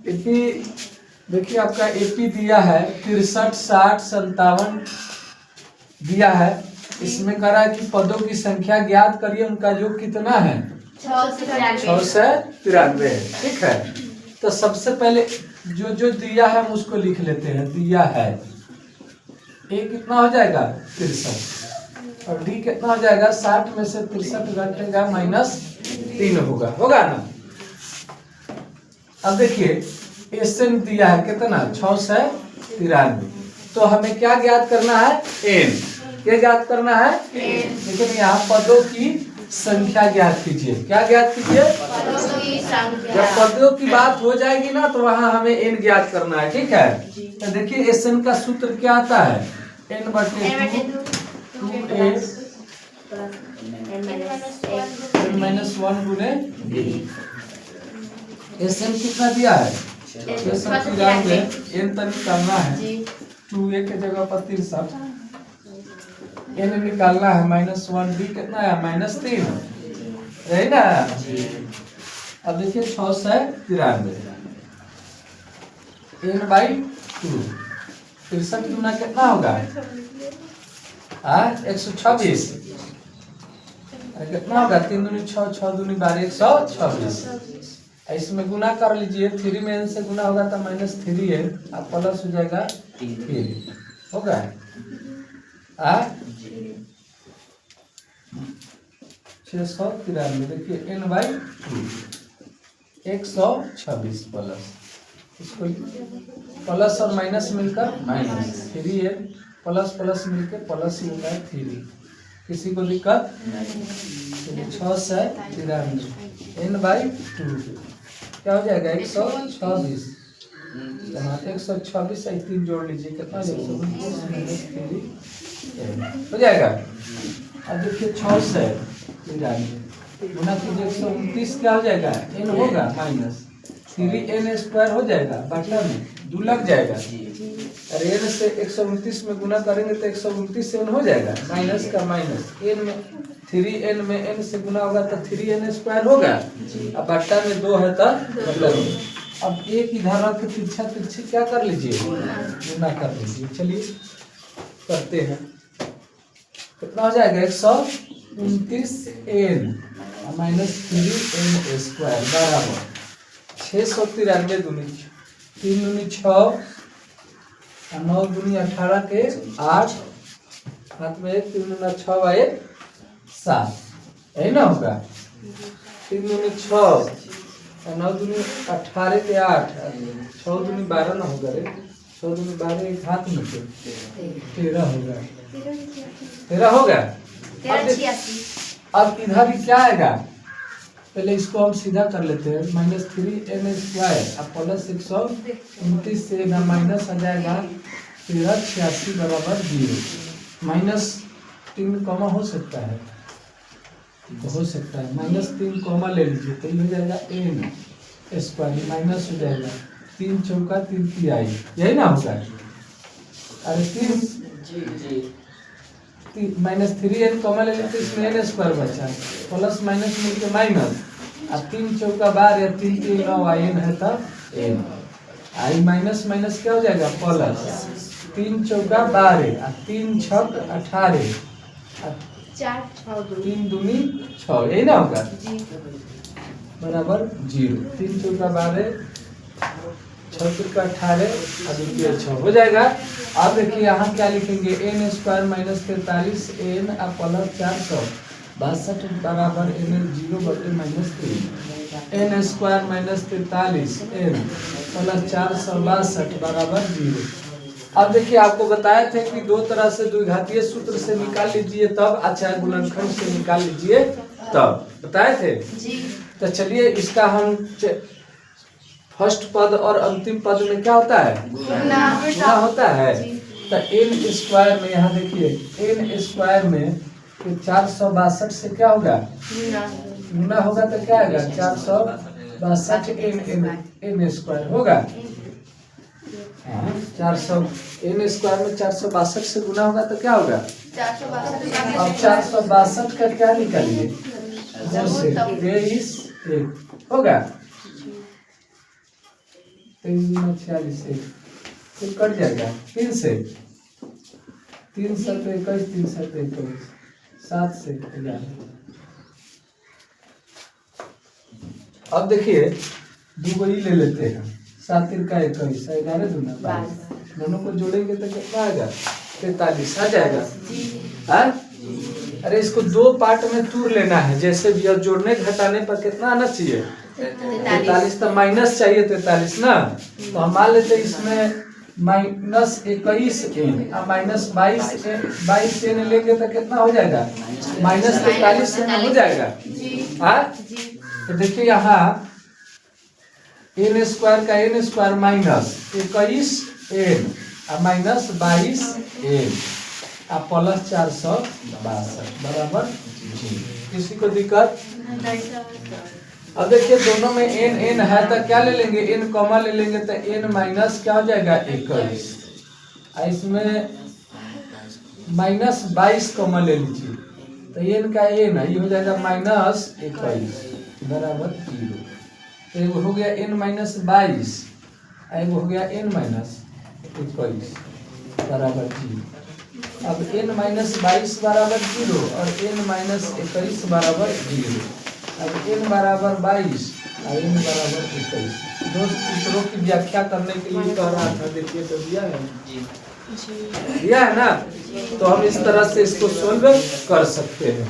AP देखिए आपका AP दिया है 63, 60, 57 दिया है। इसमें कह रहा है कि पदों की संख्या ज्ञात करिए, उनका योग कितना है 6 से 93 है। ठीक है, तो सबसे पहले जो दिया है हम उसको लिख लेते हैं। दिया है ए कितना हो जाएगा 63 और डी कितना हो जाएगा 60 में से 63 घटेगा -3 होगा ना। अब देखिए एसएन दिया है कितना 6 से 93, तो हमें क्या ज्ञात करना है एन। क्या ज्ञात करना है एन। लेकिन यहाँ पदों की संख्या ज्ञात कीजिए। क्या ज्ञात कीजिए पदों की संख्या। जब पदों की बात हो जाएगी ना तो वहां हमें एन ज्ञात करना है। ठीक है, तो देखिए एसएन का सूत्र क्या आता है n बटे 2a n-1 गुने b। एसएन कितना दिया है 693, एन तो निकालना है 2a के जगह पर 63, एन निकालना है -1, b कितना है -3 है ना। अब देखिए 6 से 93 n/2 63 गुना कितना होगा 126। कितना होगा 3 दूनी 6, 6 दूनी 12, 126। इसमें गुना कर लीजिए, 3 में n से गुना होगा तो -3 है, अब प्लस हो जाएगा 3 होगा 693। देखिए n/2 126 प्लस, इसको प्लस और माइनस मिलकर -3n प्लस प्लस मिलकर प्लस ही होता है 3। किसी को दिक्कत 6 से 93 n/2 क्या हो जाएगा 126। 126 से 3 जोड़ लीजिए कितना हो जाएगा। अब देखिए 6 से 93 गुना कीजिए 129 क्या हो जाएगा n होगा -3n² हो जाएगा, बटा में 2 लग जाएगा। अरे n से 129 में गुना करेंगे तो 129 n हो जाएगा, माइनस का माइनस n में 3n में n से गुना होगा तो 3n² होगा, अब बट्टा में 2 है तो मतलब। अब एक इधर रख के तिरछी क्या कर लीजिए गुना कर लीजिए। चलिए करते हैं, कितना हो जाएगा 129n -3n² बराबर 693 दूनी 3 दूनी 6 9 दूनी 18 के 8 हाथ में 3 दूना 6 व 1 7 है ना होगा। 3 दूनी 6 9 दूनी 18 के 8 6 दूनी 12 ना होगा रे, 6 दूनी 12 एक हाथ में 13 होगा, 13 होगा। अब इधर ही क्या आएगा, पहले इसको हम सीधा कर लेते हैं -3n² अब प्लस 129 से ना माइनस आ जाएगा 1386 बराबर 0। -3 कॉमा हो सकता है तो हो सकता है -3 कॉमा ले लीजिए तो ये हो जाएगा n² माइनस हो जाएगा 3 चौका 3 तिहाई, यही ना होगा। अरे 3n कॉमा ले लीजिए इसमें n² बचा, प्लस माइनस मिलकर माइनस, अब 3 चौका 12 3 3 9 n है तो n आई माइनस माइनस क्या हो जाएगा प्लस 3 चौका 12 3 छक 18 3 दूनी 6 यही ना होगा बराबर 0। 3 चौका 12 6 चौका 18 और 6 हो जाएगा। अब देखिए यहाँ क्या लिखेंगे n² -43 n प्लस 462 बराबर n 0/-3 n² -43 n प्लस 462 बराबर 0। अब देखिए आपको बताए थे कि दो तरह से द्विघातीय सूत्र से निकाल लीजिए तब, अच्छा गुणनखंड से निकाल लीजिए तब, बताए थे जी। तो चलिए इसका हम फर्स्ट पद और अंतिम पद में क्या होता है गुणा होता है। तो n² में यहाँ देखिए n² में 462 से क्या होगा गुना होगा तो क्या आएगा 462 n² होगा। 400 n² में 462 से गुना होगा तो क्या होगा 462। अब 462 का क्या निकालिए 2 से 23 होगा। 23 गुना 46 से फिर कट जाएगा 3 से 3 7 21 3 7 21 7 से 11। अब देखिए दो ही ले लेते हैं 7 3 का 21 11 दूना 22 दोनों को जोड़ेंगे तो कितना आएगा 43 आ जाएगा। हाँ अरे इसको दो पार्ट में तोड़ लेना है जैसे भी और जोड़ने घटाने पर कितना आना चाहिए 43 तो माइनस चाहिए 43 ना तो हम मान लेते इसमें -21 n -22 n लेंगे तो कितना हो जाएगा -43 n हो जाएगा। हाँ तो देखिए यहाँ n स्क्वायर का n square -21 n -22 n plus 462 बराबर जी। किसी को दिक्कत? अब देखिए दोनों में n है तो क्या ले लेंगे n कॉमा ले लेंगे तो n माइनस क्या हो जाएगा 21 इसमें -22 कॉमा ले लीजिए तो n का n है ये हो जाएगा -21 बराबर 0। एक हो गया n -22 एक हो गया n -21 बराबर 0। अब n -22 बराबर 0 और n -21 बराबर 0। अब n बराबर 22 और n बराबर 21 दो सूत्रों की व्याख्या करने के लिए कह रहा था। देखिए तो दिया है दिया है ना तो हम इस तरह से इसको सोल्व कर सकते हैं।